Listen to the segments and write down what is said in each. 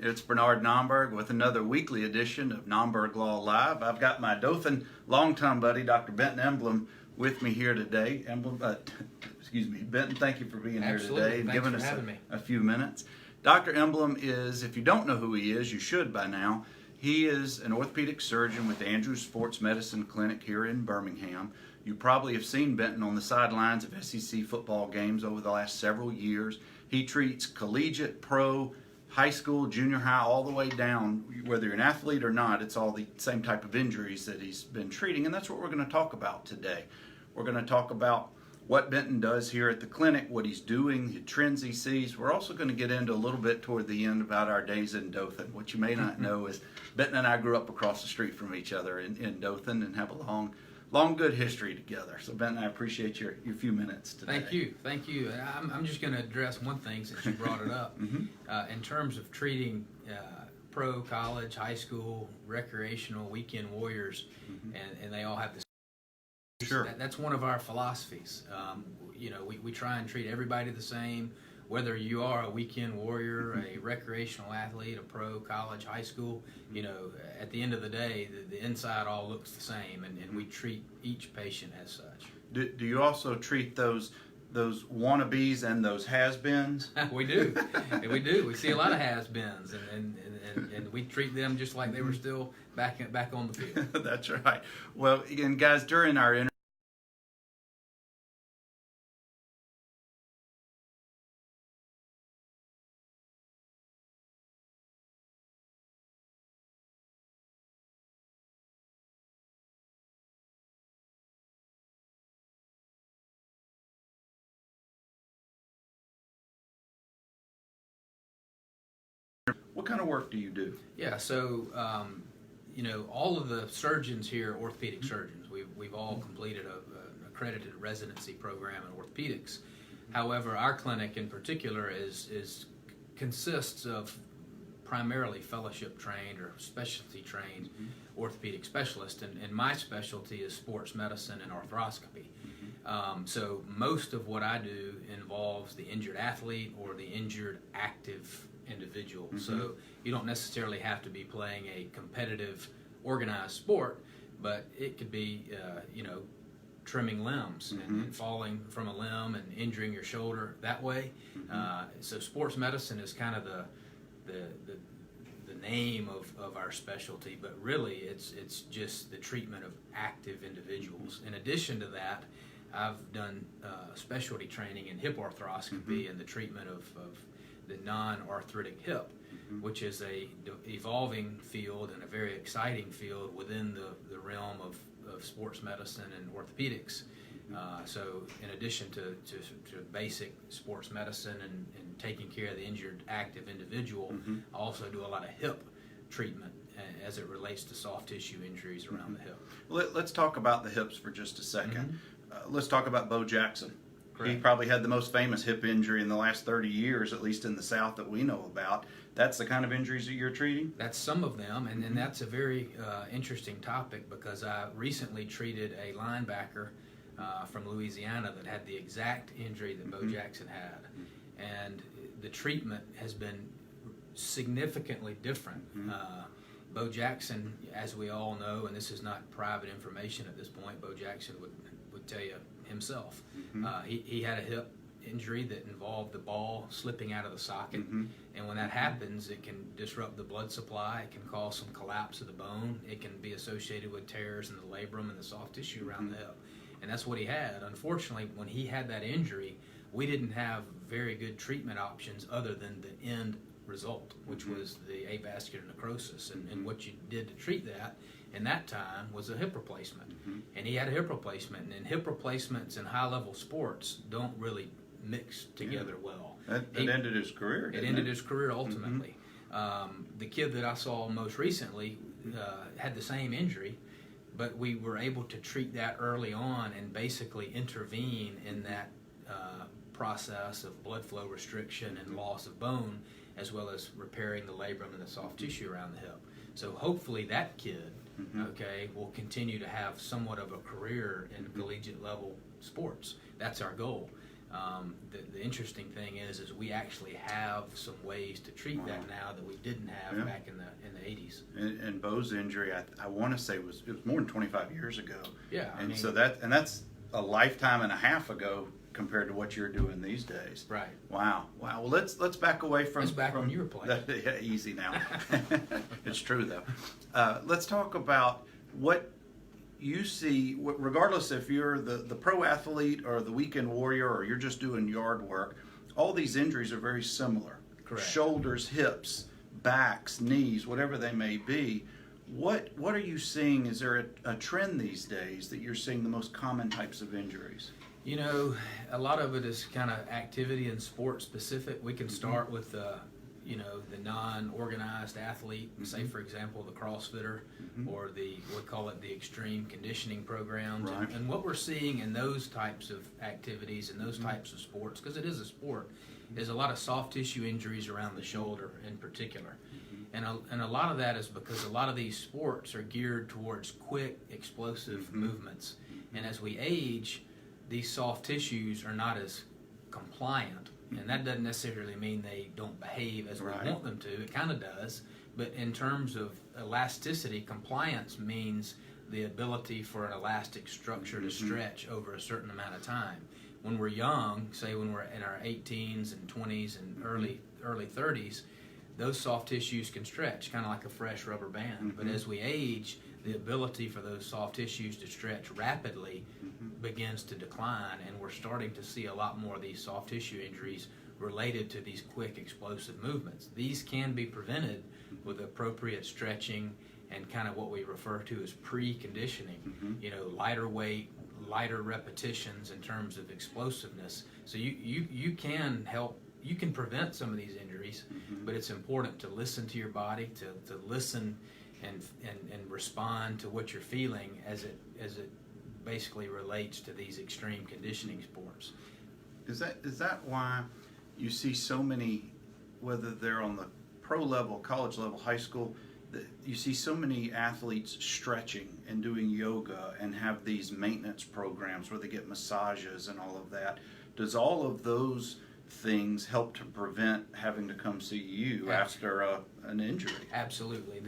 It's Bernard Nomberg with another weekly edition of Nomberg Law Live. I've got my Dothan longtime buddy, Dr. Benton Emblom, with me here today. Benton, thank you for being here today and giving us a few minutes. Dr. Emblom is, if you don't know who he is, you should by now. He is an orthopedic surgeon with the Andrews Sports Medicine Clinic here in Birmingham. You probably have seen Benton on the sidelines of SEC football games over the last several years. He treats collegiate, pro, high school, junior high, all the way down. Whether you're an athlete or not, it's all the same type of injuries that he's been treating, and that's what we're going to talk about today. We're going to talk about what Benton does here at the clinic, what he's doing, the trends he sees. We're also going to get into a little bit toward the end about our days in Dothan. What you may not know is Benton and I grew up across the street from each other in Dothan and have a long good history together. So Benton, I appreciate your few minutes today. Thank you. I'm just going to address one thing since you brought it up. In terms of treating pro, college, high school, recreational, weekend warriors, and they all have this. Sure. That's one of our philosophies. We try and treat everybody the same, whether you are a weekend warrior, a recreational athlete, a pro, college, high school. At the end of the day, the inside all looks the same, and we treat each patient as such. Do you also treat those wannabes and those has-beens? We do. We see a lot of has-beens, and we treat them just like they were still back on the field. That's right. Well, again, guys, during our interview, what kind of work do you do? Yeah, so all of the surgeons here, orthopedic surgeons, we've all completed an accredited residency program in orthopedics. However, our clinic in particular consists of primarily fellowship trained or specialty trained orthopedic specialists, and my specialty is sports medicine and arthroscopy. So most of what I do involves the injured athlete or the injured active individual. So you don't necessarily have to be playing a competitive organized sport, but it could be trimming limbs and falling from a limb and injuring your shoulder that way. So sports medicine is kind of the name of our specialty, but really it's just the treatment of active individuals. In addition to that, I've done specialty training in hip arthroscopy and the treatment of the non-arthritic hip, which is a evolving field and a very exciting field within the realm of sports medicine and orthopedics. So in addition to basic sports medicine and taking care of the injured active individual, I also do a lot of hip treatment as it relates to soft tissue injuries around the hip. Let's talk about the hips for just a second. Let's talk about Bo Jackson. Correct. He probably had the most famous hip injury in the last 30 years, at least in the South that we know about. That's the kind of injuries that you're treating? That's some of them, and that's a very interesting topic because I recently treated a linebacker from Louisiana that had the exact injury that Bo Jackson had. And the treatment has been significantly different. Bo Jackson, as we all know, and this is not private information at this point, Bo Jackson would tell you himself. He had a hip injury that involved the ball slipping out of the socket, and when that happens, it can disrupt the blood supply, it can cause some collapse of the bone, it can be associated with tears in the labrum and the soft tissue around the hip, and that's what he had. Unfortunately, when he had that injury, we didn't have very good treatment options other than the end result, which was the avascular necrosis, and what you did to treat that in that time was a hip replacement. And he had a hip replacement, and hip replacements in high-level sports don't really mix together well. That ended his career, didn't it? It ended his career ultimately. The kid that I saw most recently had the same injury, but we were able to treat that early on and basically intervene in that process of blood flow restriction and loss of bone, as well as repairing the labrum and the soft tissue around the hip. So hopefully that kid, will continue to have somewhat of a career in collegiate level sports. That's our goal. The interesting thing is we actually have some ways to treat that now that we didn't have back in the 80s. And Bo's injury, I want to say it was more than 25 years ago. Yeah, and so that's a lifetime and a half ago compared to what you're doing these days. Right. Wow. Well, let's back away from. It's back when you were playing. Yeah, easy now. It's true though. Let's talk about what you see, regardless if you're the pro athlete or the weekend warrior or you're just doing yard work. All these injuries are very similar. Correct. Shoulders, hips, backs, knees, whatever they may be. What are you seeing? Is there a trend these days that you're seeing the most common types of injuries? You know, a lot of it is kind of activity and sport specific. We can start with the non-organized athlete, say for example the CrossFitter, or we call it the extreme conditioning programs. Right. And what we're seeing in those types of activities and those types of sports, because it is a sport, is a lot of soft tissue injuries around the shoulder in particular. And a lot of that is because a lot of these sports are geared towards quick, explosive movements. And as we age, these soft tissues are not as compliant. And that doesn't necessarily mean they don't behave as we want them to. It kind of does. But in terms of elasticity, compliance means the ability for an elastic structure to stretch over a certain amount of time. When we're young, say when we're in our 18s and 20s and early 30s, those soft tissues can stretch, kind of like a fresh rubber band. But as we age, the ability for those soft tissues to stretch rapidly begins to decline, and we're starting to see a lot more of these soft tissue injuries related to these quick, explosive movements. These can be prevented with appropriate stretching and kind of what we refer to as preconditioning. You know, lighter weight, lighter repetitions in terms of explosiveness. So you can help. You can prevent some of these injuries, but it's important to listen to your body, to listen and respond to what you're feeling as it basically relates to these extreme conditioning sports. Is that why you see so many, whether they're on the pro level, college level, high school, you see so many athletes stretching and doing yoga and have these maintenance programs where they get massages and all of that? Does all of those things help to prevent having to come see you after an injury? Absolutely.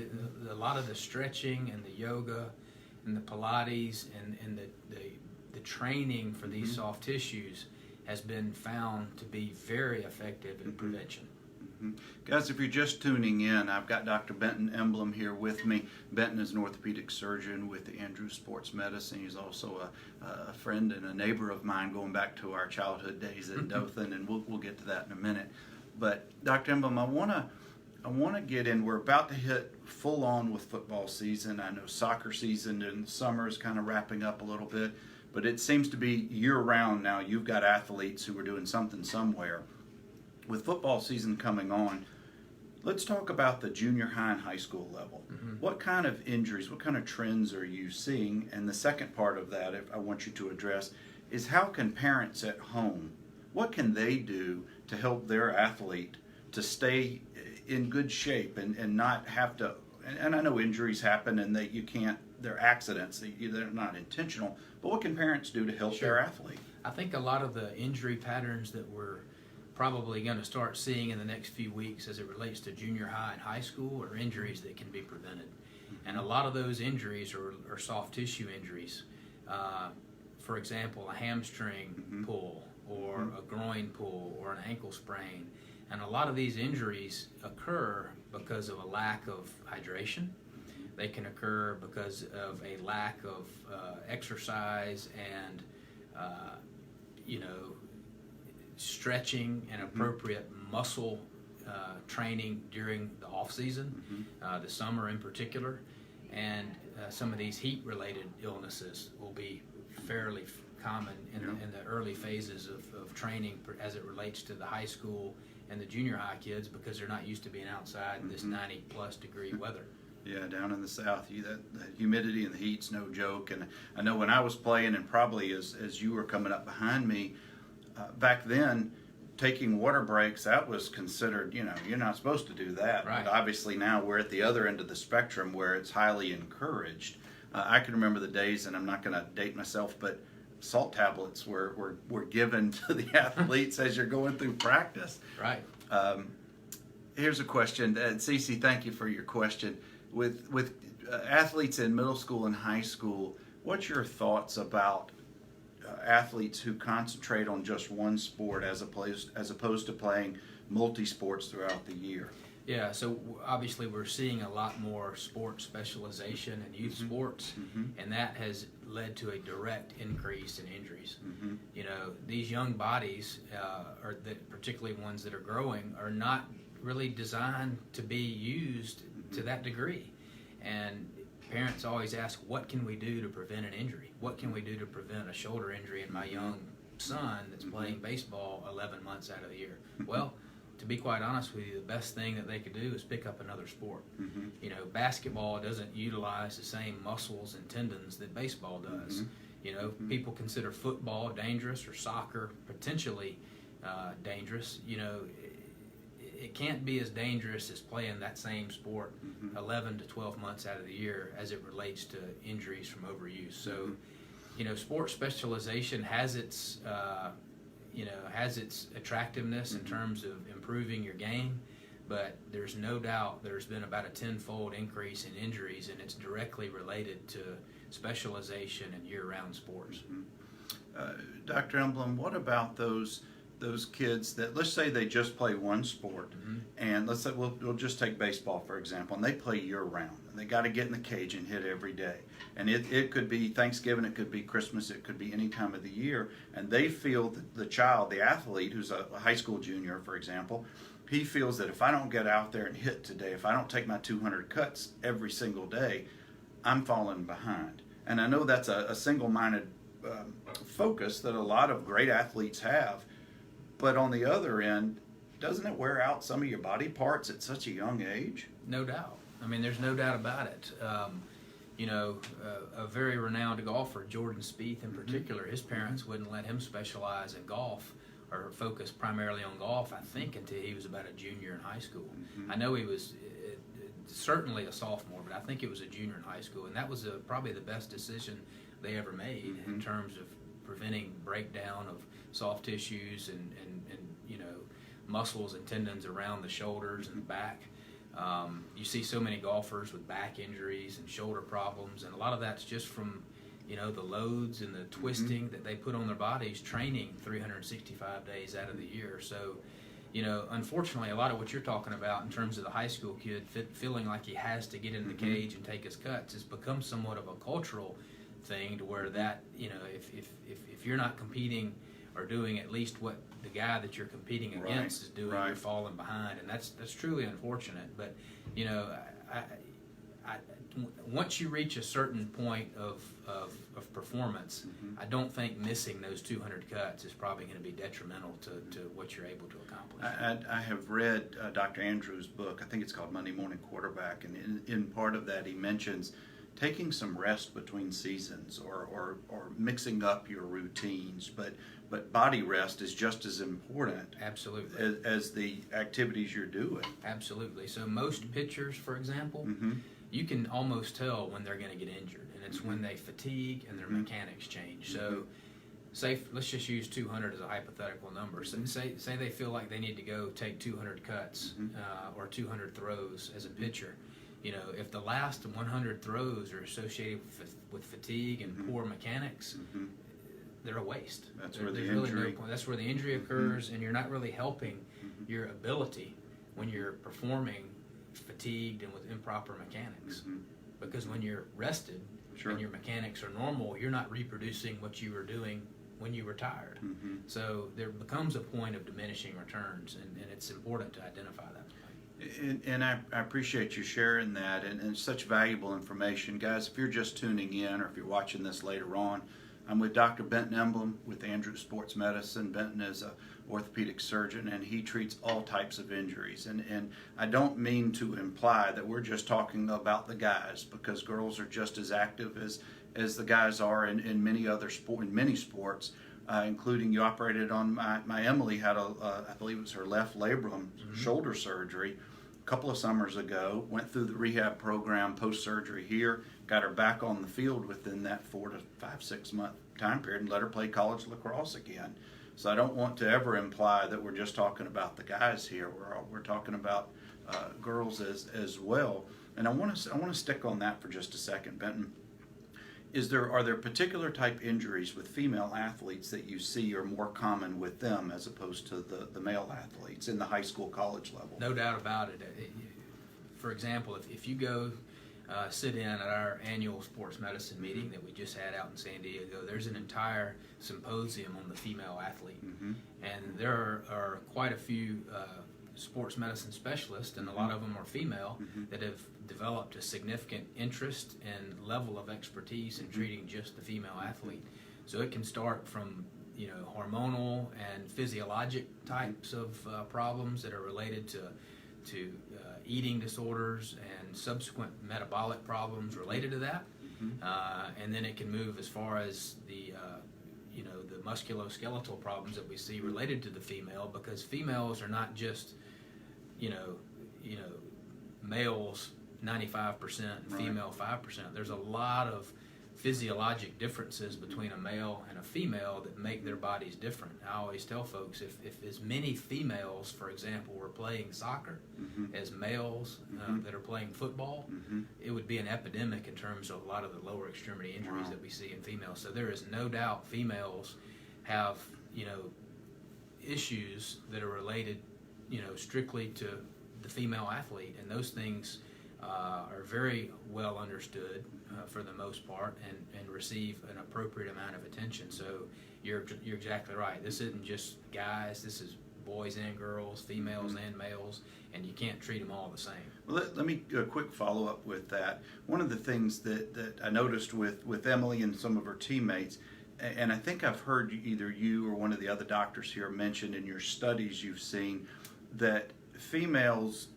A lot of the stretching and the yoga and the Pilates and the training for these soft tissues has been found to be very effective in prevention. Guys, if you're just tuning in, I've got Dr. Benton Emblom here with me. Benton is an orthopedic surgeon with the Andrews Sports Medicine. He's also a friend and a neighbor of mine going back to our childhood days in Dothan, and we'll get to that in a minute. But Dr. Emblom, I want to get in. We're about to hit full on with football season. I know soccer season in the summer is kind of wrapping up a little bit, but it seems to be year round now. You've got athletes who are doing something somewhere. With football season coming on, let's talk about the junior high and high school level. What kind of injuries, what kind of trends are you seeing? And the second part of that, if I want you to address, is how can parents at home, what can they do to help their athlete to stay in good shape and not have to, and I know injuries happen and that you can't, they're accidents, they're not intentional, but what can parents do to help their athlete? I think a lot of the injury patterns that we're probably going to start seeing in the next few weeks as it relates to junior high and high school are injuries that can be prevented. And a lot of those injuries are soft tissue injuries. For example, a hamstring pull or a groin pull or an ankle sprain. And a lot of these injuries occur because of a lack of hydration. They can occur because of a lack of exercise and, stretching and appropriate muscle training during the off season, the summer in particular, and some of these heat-related illnesses will be fairly common in the early phases of training as it relates to the high school and the junior high kids because they're not used to being outside in this 90-plus degree weather. Yeah, down in the South, the humidity and the heat's no joke. And I know when I was playing, and probably as you were coming up behind me, back then, taking water breaks, that was considered, you're not supposed to do that. Right. But obviously now we're at the other end of the spectrum where it's highly encouraged. I can remember the days, and I'm not going to date myself, but salt tablets were given to the athletes as you're going through practice. Right. Here's a question. Cece, thank you for your question. With athletes in middle school and high school, what's your thoughts about athletes who concentrate on just one sport as opposed to playing multi-sports throughout the year? Yeah, so obviously we're seeing a lot more sport specialization in youth sports, and that has led to a direct increase in injuries. You know, these young bodies, particularly ones that are growing, are not really designed to be used to that degree. And parents always ask, what can we do to prevent an injury? What can we do to prevent a shoulder injury in my young son that's playing baseball 11 months out of the year? Well, to be quite honest with you, the best thing that they could do is pick up another sport. You know, basketball doesn't utilize the same muscles and tendons that baseball does. You know, people consider football dangerous or soccer potentially dangerous. You know, it can't be as dangerous as playing that same sport 11 to 12 months out of the year as it relates to injuries from overuse. So, you know, sport specialization has its attractiveness in terms of improving your game, but there's no doubt there's been about a tenfold increase in injuries, and it's directly related to specialization and year-round sports. Dr. Emblom, what about those kids that, let's say they just play one sport, and let's say we'll just take baseball for example, and they play year-round, and they got to get in the cage and hit every day, and it could be Thanksgiving, it could be Christmas, it could be any time of the year, and they feel that the athlete who's a high school junior, for example, he feels that if I don't get out there and hit today, if I don't take my 200 cuts every single day, I'm falling behind. And I know that's a single-minded focus that a lot of great athletes have. But on the other end, doesn't it wear out some of your body parts at such a young age? No doubt. I mean, there's no doubt about it. You know, a very renowned golfer, Jordan Spieth in particular, his parents wouldn't let him specialize in golf or focus primarily on golf, I think, until he was about a junior in high school. I know he was certainly a sophomore, but I think it was a junior in high school, and that was probably the best decision they ever made in terms of preventing breakdown of soft tissues and you know, muscles and tendons around the shoulders and the back. You see so many golfers with back injuries and shoulder problems, and a lot of that's just from, you know, the loads and the twisting that they put on their bodies training 365 days out of the year. So, you know, unfortunately, a lot of what you're talking about in terms of the high school kid feeling like he has to get in the cage and take his cuts has become somewhat of a cultural thing, to where that, you know, if you're not competing or doing at least what the guy that you're competing against is doing, you're falling behind, and that's truly unfortunate. But, you know, once you reach a certain point of performance, I don't think missing those 200 cuts is probably going to be detrimental to what you're able to accomplish. I have read Dr. Andrews' book. I think it's called Monday Morning Quarterback, and in part of that he mentions taking some rest between seasons or mixing up your routines, but body rest is just as important as the activities you're doing. Absolutely. So most pitchers, for example, you can almost tell when they're going to get injured, and it's when they fatigue and their mechanics change. So say, let's just use 200 as a hypothetical number. So say they feel like they need to go take 200 cuts or 200 throws as a pitcher. You know, if the last 100 throws are associated with fatigue and poor mechanics, they're a waste. That's where the There's injury. really no point. That's where the injury occurs, and you're not really helping your ability when you're performing fatigued and with improper mechanics. Because when you're rested and your mechanics are normal, you're not reproducing what you were doing when you were tired. So there becomes a point of diminishing returns, and it's important to identify that. And I appreciate you sharing that, and such valuable information. Guys, if you're just tuning in or if you're watching this later on, I'm with Dr. Benton Emblom with Andrews Sports Medicine. Benton is an orthopedic surgeon, and he treats all types of injuries. And I don't mean to imply that we're just talking about the guys, because girls are just as active as the guys are in many other sports. Including, you operated on my Emily had I believe it was her left labrum shoulder surgery a couple of summers ago. Went through the rehab program post surgery here, got her back on the field within that 4 to 5, 6 month time period and let her play college lacrosse again. So I don't want to ever imply that we're just talking about the guys here. We're talking about girls as well. And I want to stick on that for just a second, Benton. Are there particular type injuries with female athletes that you see are more common with them as opposed to the male athletes in the high school, college level? No doubt about it. For example, if you go sit in at our annual sports medicine meeting that we just had out in San Diego, there's an entire symposium on the female athlete. Mm-hmm. And there are quite a few sports medicine specialists, and a lot of them are female, that have developed a significant interest and level of expertise in treating just the female athlete. So it can start from hormonal and physiologic types of problems that are related to eating disorders and subsequent metabolic problems related to that, and then it can move as far as the musculoskeletal problems that we see related to the female, because females are not just males 95% and female 5%. There's a lot of physiologic differences between a male and a female that make their bodies different. I always tell folks, if as many females, for example, were playing soccer as males that are playing football, it would be an epidemic in terms of a lot of the lower extremity injuries that we see in females. So there is no doubt females have issues that are related strictly to the female athlete, and those things are very well understood for the most part, and receive an appropriate amount of attention. So you're exactly right. This isn't just guys. This is boys and girls, females and males, and you can't treat them all the same. Well, let me do a quick follow-up with that. One of the things that I noticed with Emily and some of her teammates, and I think I've heard either you or one of the other doctors here mention in your studies you've seen that females,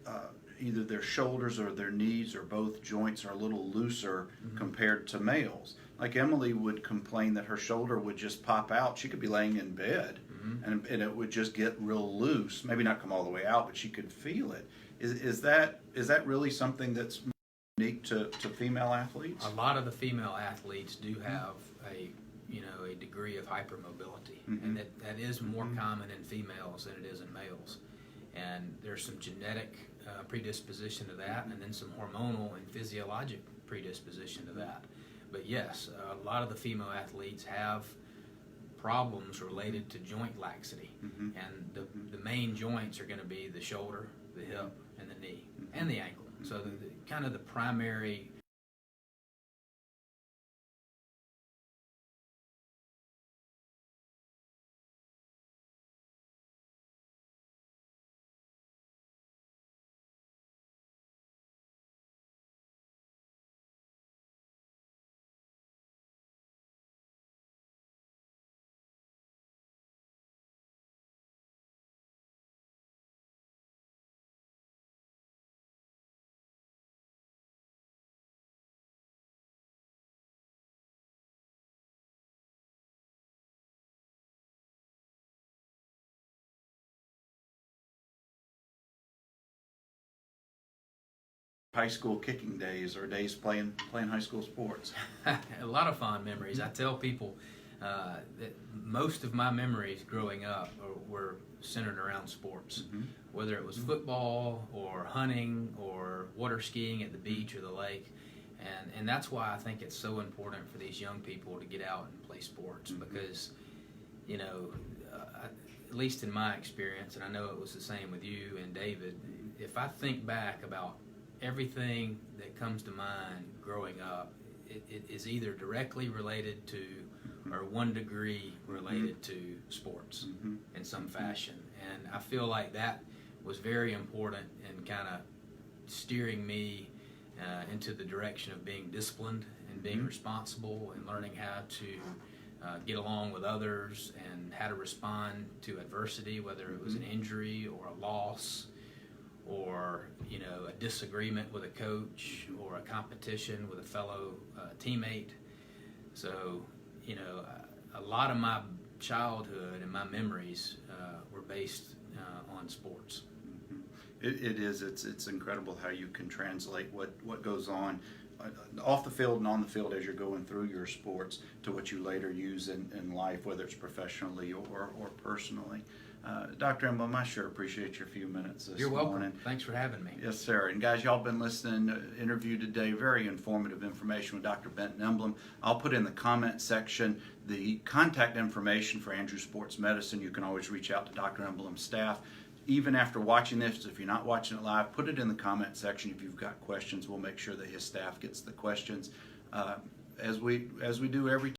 either their shoulders or their knees or both joints are a little looser compared to males. Like Emily would complain that her shoulder would just pop out. She could be laying in bed and it would just get real loose. Maybe not come all the way out, but she could feel it. Is that really something that's unique to female athletes? A lot of the female athletes do have a degree of hypermobility, and that is more common in females than it is in males. And there's some genetic predisposition to that, and then some hormonal and physiologic predisposition to that. But yes, a lot of the female athletes have problems related to joint laxity, and the main joints are going to be the shoulder, the hip, and the knee, and the ankle. So kind of the primary High school kicking days or days playing high school sports? a lot of fond memories. I tell people that most of my memories growing up were centered around sports, whether it was football or hunting or water skiing at the beach or the lake. And that's why I think it's so important for these young people to get out and play sports, because, at least in my experience, and I know it was the same with you and David, if I think back about everything that comes to mind growing up, it is either directly related to or 1 degree related to sports in some fashion. And I feel like that was very important in kind of steering me into the direction of being disciplined and being responsible and learning how to get along with others and how to respond to adversity, whether it was an injury or a loss or a disagreement with a coach or a competition with a fellow teammate. So a lot of my childhood and my memories were based on sports. It is. It's incredible how you can translate what goes on off the field and on the field as you're going through your sports to what you later use in life, whether it's professionally or personally. Dr. Emblom, I sure appreciate your few minutes this You're welcome. morning. Thanks for having me. Yes, sir. And guys, y'all been listening to interview today. Very informative information with Dr. Benton Emblom. I'll put in the comment section the contact information for Andrews Sports Medicine. You can always reach out to Dr. Emblom's staff. Even after watching this, if you're not watching it live, put it in the comment section. If you've got questions, we'll make sure that his staff gets the questions as we do every time.